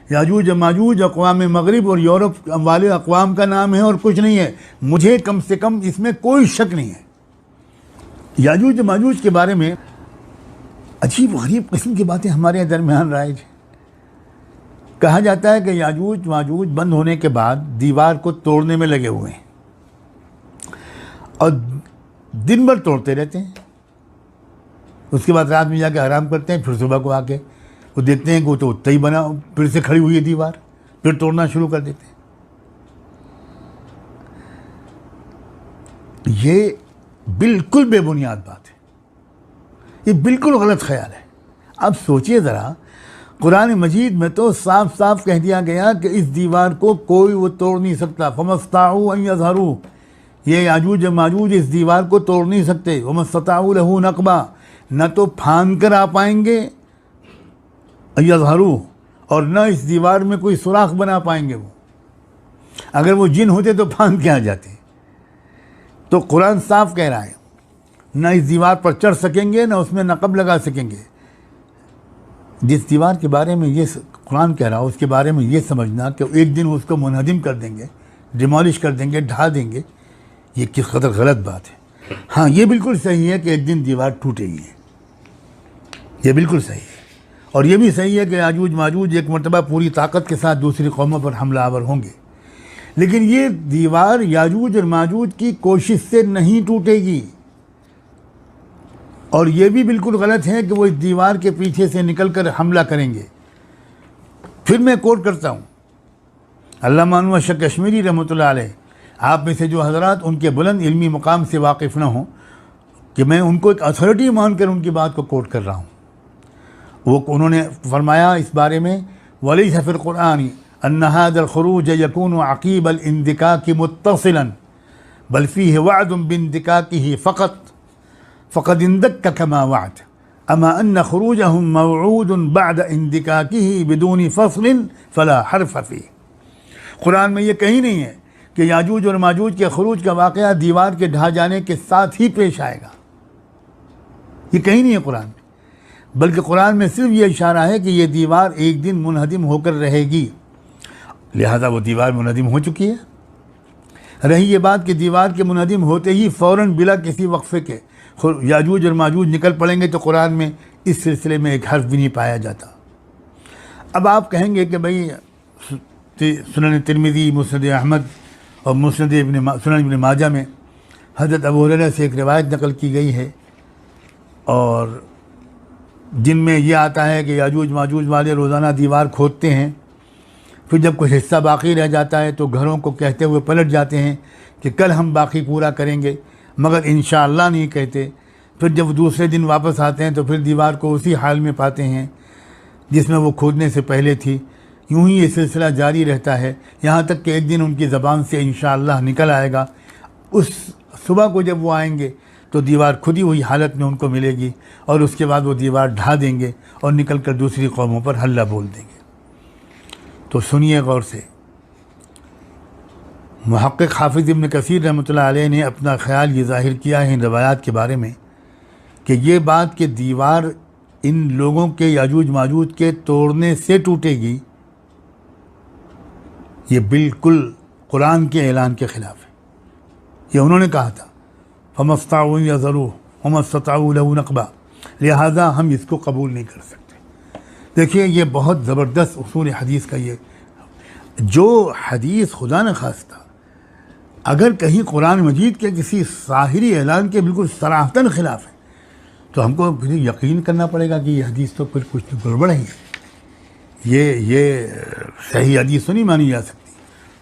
याजूज माजूज अक़वाम मगरिब और यूरोप वाले अक़वाम का नाम है और कुछ नहीं है। मुझे कम से कम इसमें कोई शक नहीं है। याजूज माजूज के बारे में अजीब गरीब किस्म की बातें हमारे दरमियान राइज है। कहा जाता है कि याजूज माजूज बंद होने के बाद दीवार को तोड़ने में लगे हुए हैं और दिन भर तोड़ते रहते हैं। उसके बाद रात में जाके आराम करते हैं, फिर सुबह को आके वो देखते हैं कि वो तो उतना ही बना फिर से खड़ी हुई है दीवार, फिर तोड़ना शुरू कर देते हैं। ये बिल्कुल बेबुनियाद बात है, ये बिल्कुल गलत ख्याल है। अब सोचिए ज़रा, कुरान मजीद में तो साफ साफ कह दिया गया कि इस दीवार को कोई वो तोड़ नहीं सकता। फमस्ताऊ अन यज़हरू, ये याजूज माजूज इस दीवार को तोड़ नहीं सकते। वमस्तताऊ लहू नकबा, न तो फांद कर आ पाएंगे यज़हरू, और न इस दीवार में कोई सुराख बना पाएंगे। वो अगर वो जिन होते तो फांद के आ जाते। तो कुरान साफ कह रहा है, न इस दीवार पर चढ़ सकेंगे न उसमें नकब लगा सकेंगे। जिस दीवार के बारे में ये कुरान कह रहा है उसके बारे में ये समझना कि एक दिन उसको मुनहदिम कर देंगे, डिमोलिश कर देंगे, ढा देंगे, ये किस कदर गलत बात है। हाँ, ये बिल्कुल सही है कि एक दिन दीवार टूटेगी, ये बिल्कुल सही है। और ये भी सही है कि याजूज माजूज एक मरतबा पूरी ताकत के साथ दूसरी कौमों पर हमलावर होंगे। लेकिन ये दीवार याजूज और माजूज की कोशिश से नहीं टूटेगी। और ये भी बिल्कुल गलत है कि वो इस दीवार के पीछे से निकलकर हमला करेंगे। फिर मैं कोट करता हूँ अल्लामा अनवर शाह कश्मीरी रहमतुल्लाह अलैह, आप में से जो हज़रात उनके बुलंद इल्मी मुकाम से वाकिफ़ न हों कि मैं उनको एक अथॉरिटी मानकर उनकी बात को कोट कर रहा हूँ। वो उन्होंने फरमाया इस बारे में, वलैसा फिल कुरान अन्न हाज़ल खुरूज यकूनु अक़ीबल इंदिकाकी मुत्तसिलन बल फ़ीहि वअदुन बिंदिकाकिही फ़क़द इंदक्का कमा वअद अमा अन्न खुरूजहुम मवऊदुन बअद इंदिकाकिही बिदूनि फ़स्लिन फ़ला हर्फ़ फ़ीह। कुरान में ये कहीं नहीं है कि याजूज और माजूज के खुरूज का वाक़या दीवार के ढह जाने के साथ ही पेश आएगा। ये कहीं नहीं है कुरान में, बल्कि कुरान में सिर्फ ये इशारा है कि ये दीवार एक दिन मुनहदिम होकर रहेगी। लिहाजा वो दीवार मुनहदिम हो चुकी है। रही ये बात कि दीवार के मुनहदिम होते ही फ़ौरन बिला किसी वक्फे के याजूज और माजूज निकल पड़ेंगे, तो कुरान में इस सिलसिले में एक हर्फ भी नहीं पाया जाता। अब आप कहेंगे कि भाई सुनन तिरमिज़ी, मुस्नद अहमद और सुनन इब्न माजा में हज़रत अबू हुरैरा से एक रिवायत नकल की गई है और जिनमें यह आता है कि याजूज माजूज वाले रोज़ाना दीवार खोदते हैं, फिर जब कुछ हिस्सा बाकी रह जाता है तो घरों को कहते हुए पलट जाते हैं कि कल हम बाकी पूरा करेंगे, मगर इंशाअल्लाह नहीं कहते। फिर जब दूसरे दिन वापस आते हैं तो फिर दीवार को उसी हाल में पाते हैं जिसमें वो खोदने से पहले थी। यूं ही ये सिलसिला जारी रहता है, यहाँ तक कि एक दिन उनकी ज़बान से इंशाअल्लाह निकल आएगा। उस सुबह को जब वो आएंगे तो दीवार खुदी हुई हालत में उनको मिलेगी और उसके बाद वो दीवार ढा देंगे और निकल कर दूसरी कौमों पर हल्ला बोल देंगे। तो सुनिए गौर से, मुहक्किक हाफिज़ इब्न कसीर रहमतुल्लाह अलैह ने अपना ख़याल ये ज़ाहिर किया है इन रवायात के बारे में कि ये बात कि दीवार इन लोगों के याजूज माजूज के तोड़ने से टूटेगी, ये बिल्कुल कुरान के ऐलान के ख़िलाफ़ है। ये उन्होंने कहा था फमस्ताऊ यज़रू वमस्तताऊ लहू नकबा, लिहाजा हम इसको कबूल नहीं कर सकते। देखिए, ये बहुत ज़बरदस्त उसूल हदीस का ये जो हदीस खुदा न खास्ता अगर कहीं कुरान मजीद के किसी ज़ाहिरी ऐलान के बिल्कुल सराहतन ख़िलाफ़ है तो हमको फिर यकीन करना पड़ेगा कि ये हदीस तो फिर कुछ गड़बड़ है। ये सही हदीस तो नहीं मानी जा सकती।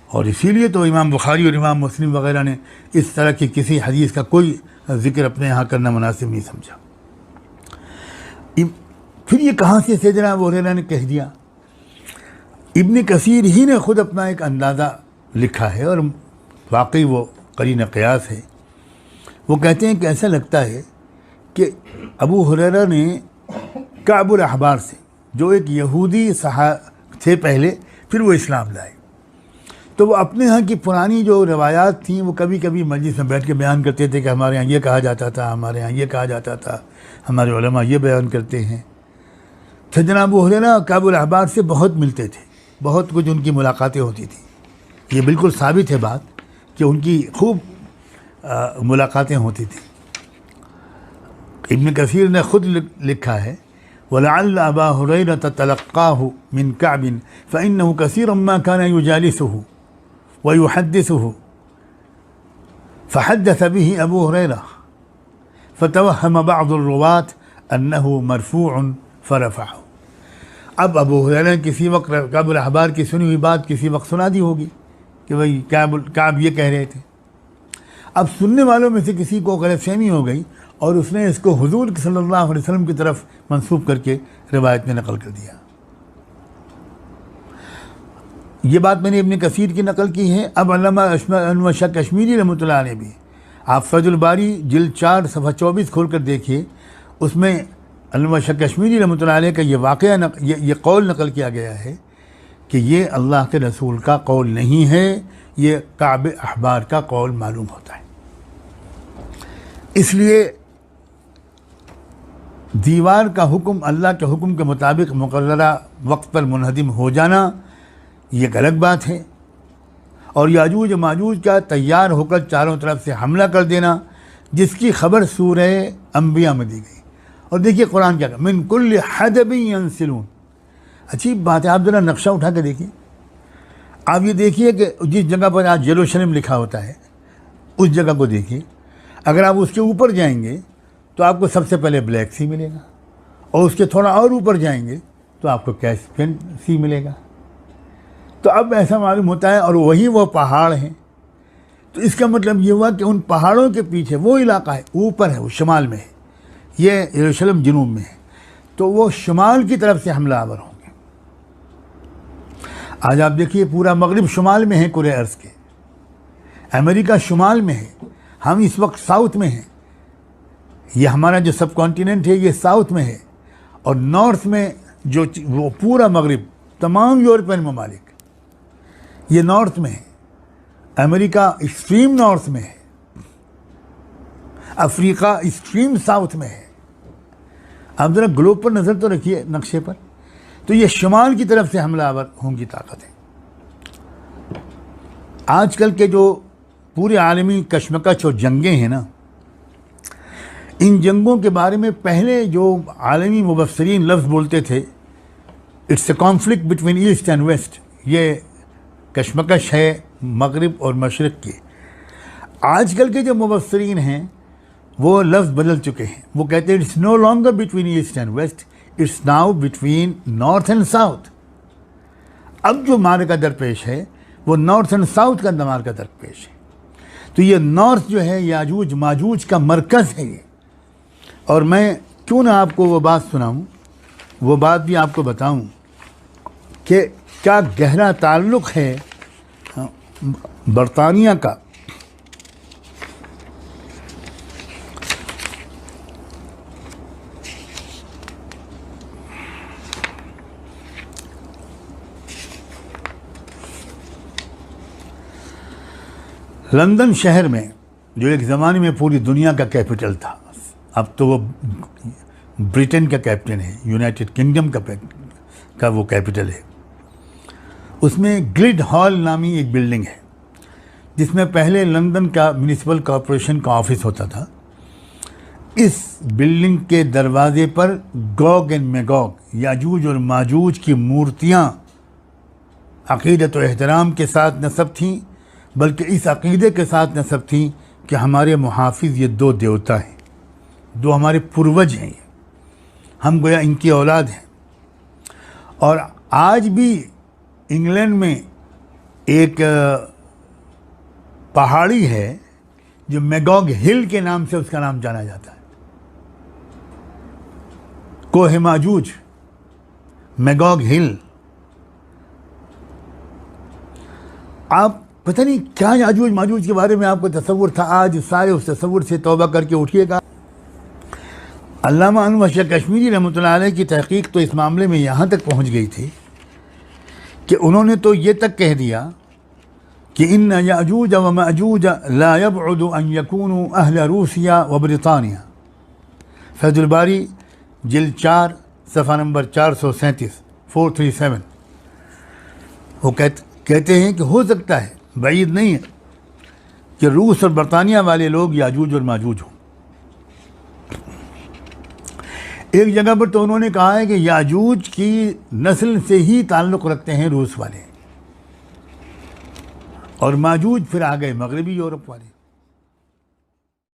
और इसीलिए तो इमाम बुखारी और इमाम मुस्लिम वग़ैरह ने इस तरह की किसी हदीस का कोई ज़िक्र अपने यहाँ करना मुनासिब नहीं समझा। फिर ये कहाँ से सैयदना अबू हुरैरा ने कह दिया? इब्न कसीर ही ने ख़ुद अपना एक अंदाज़ा लिखा है और वाकई वो करीन क़यास है। वो कहते हैं कि ऐसा लगता है कि अबू हुरैरा ने काबुल अहबार से, जो एक यहूदी थे पहले, फिर वो इस्लाम लाए, तो वो अपने यहाँ की पुरानी जो रवायात थी वो कभी कभी मजलिस में बैठ के बयान करते थे कि हमारे यहाँ ये कहा जाता था, हमारे यहाँ ये कहा जाता था, हमारे उलमा ये बयान करते हैं। सैयदना अबू हुरैरा काबुल अहबार से बहुत मिलते थे बहुत कुछ उनकी मुलाकातें होती थी। ये बिल्कुल साबित है बात कि उनकी खूब मुलाकातें होती थी। इब्न कसीर ने ख़ुद लिखा है, वलअल्ल अबा हुरैरा तलक़्क़ाहु मिन कअब फ़इन्नहु कसीरन मा कान युजालिसुहु व युहद्दिसुहु फ़हद्दस बिही अबू हुरैरा फ़तवहम बअद अर्रुवात अन्नहु मरफ़ूअन फ़रफ़अहु। अब अबू हुरैरा किसी वक्त कअब अहबार की सुनी हुई बात किसी वक्त सुना दी होगी कि भाई कअब ये कह रहे थे। अब सुनने वालों में से किसी को गलतफ़हमी हो गई और उसने इसको हुज़ूर सल्लल्लाहु अलैहि वसल्लम की तरफ मंसूब करके रिवायत में नकल कर दिया। ये बात मैंने इब्न कसीर की नकल की है। अब अल्लामा अनवर शाह कश्मीरी रहमतुल्लाह अलैह भी, आप फैजुल बारी जिल्द 4 सफ़ा 24 खोल कर देखिए, उसमें अनवर शाह कश्मीरी रहमतुल्लाह अलैह का ये वाक़या ये कौल नकल किया गया है कि ये अल्लाह के रसूल का कौल नहीं है, ये कअब अहबार का कौल मालूम होता है। इसलिए दीवार का हुक्म अल्लाह के हुक्म के मुताबिक मुकर्ररा वक्त पर मुनहदिम हो जाना ये एक अलग बात है, और याजूज माजूज का तैयार होकर चारों तरफ से हमला कर देना जिसकी खबर सूरह अंबिया में दी गई। और देखिए कुरान क्या कहता है, मिन कुल्लि हदबिन यंसिलून। अच्छी बात है, आप ज़रा नक्शा उठा के देखिए। आप ये देखिए कि जिस जगह पर आज जेरूसलम लिखा होता है उस जगह को देखिए। अगर आप उसके ऊपर जाएंगे तो आपको सबसे पहले ब्लैक सी मिलेगा, और उसके थोड़ा और ऊपर जाएंगे तो आपको कैस्पियन सी मिलेगा। तो अब ऐसा मालूम होता है, और वही वो पहाड़ हैं। तो इसका मतलब ये हुआ कि उन पहाड़ों के पीछे वो इलाका है, ऊपर है, वो शुमाल में है, ये यरूशलेम जनूब में है, तो वो शुमाल की तरफ से हमलावर होंगे। आज आप देखिए पूरा मगरिब शुमाल में है कुरे अर्ज़ के, अमेरिका शुमाल में है, हम इस वक्त साउथ में हैं। ये हमारा जो सब कॉन्टिनेंट है ये साउथ में है, और नॉर्थ में जो वो पूरा मगरिब तमाम यूरोपियन ममालिक ये नॉर्थ में है। अमेरिका एक्सट्रीम नॉर्थ में है, अफ्रीका एक्सट्रीम साउथ में है। आप ज़रा ग्लोब पर नज़र तो रखिए नक्शे पर, तो ये शुमाल की तरफ से हमलावर होंगी ताकत है। आजकल के जो पूरे आलमी कशमकश और जंगें हैं ना, इन जंगों के बारे में पहले जो आलमी मुबस्सिरीन लफ्ज़ बोलते थे, it's a conflict between east and west, ये कशमकश है मगरिब और मशरिक़ की। आजकल के जो मुबस्सिरीन हैं वो लफ्ज़ बदल चुके हैं, वो कहते हैं it's no longer between east and west, it's now between north and south. अब जो मार्का दरपेश है वो नॉर्थ एंड साउथ का मार्का दरपेश है। तो ये नॉर्थ जो है याजूज माजूज का मरकज़ है ये। और मैं क्यों ना आपको वो बात सुनाऊं, वो बात भी आपको बताऊं कि क्या गहरा ताल्लुक़ है बरतानिया का लंदन शहर में, जो एक ज़माने में पूरी दुनिया का कैपिटल था, अब तो वो ब्रिटेन का कैपिटल है, यूनाइटेड किंगडम का वो कैपिटल है। उसमें गिल्ड हॉल नामी एक बिल्डिंग है जिसमें पहले लंदन का म्यूनिसिपल कॉरपोरेशन का ऑफिस होता था। इस बिल्डिंग के दरवाजे पर गोग एंड मैगोग, याजूज और माजूज की मूर्तियाँ अक़ीदत और एहतराम के साथ नस्ब थीं, बल्कि इस अक़ीदे के साथ नस्ब थीं कि हमारे मुहाफ़िज़ ये दो देवता हैं, दो हमारे पूर्वज हैं, हम गोया इनकी औलाद हैं। और आज भी इंग्लैंड में एक पहाड़ी है जो मैगोग हिल के नाम से उसका नाम जाना जाता है, कोहे माजूज, मैगोग हिल। आप पता नहीं क्या याजूज माजूज के बारे में आपको तसव्वुर था, आज सारे उस तसव्वुर से तौबा करके उठिएगा। अल्लामा अनवर शाह कश्मीरी रहमतुल्लाह अलैह की तहक़ीक़ तो इस मामले में यहाँ तक पहुँच गई थी कि उन्होंने तो ये तक कह दिया कि इन्न याजूज व माजूज ला यबउदु अन यकूनु अहल रूसिया व ब्रितानिया। फैजुल बारी जिल्द 4 सफ़ा नंबर 437 437। वो कहते हैं कि हो सकता है, बाइद नहीं है, कि रूस और बरतानिया वाले लोग याजूज और माजूज हों। एक जगह पर तो उन्होंने कहा है कि याजूज की नस्ल से ही ताल्लुक़ रखते हैं रूस वाले, और माजूज फिर आ गए मगरबी यूरोप वाले।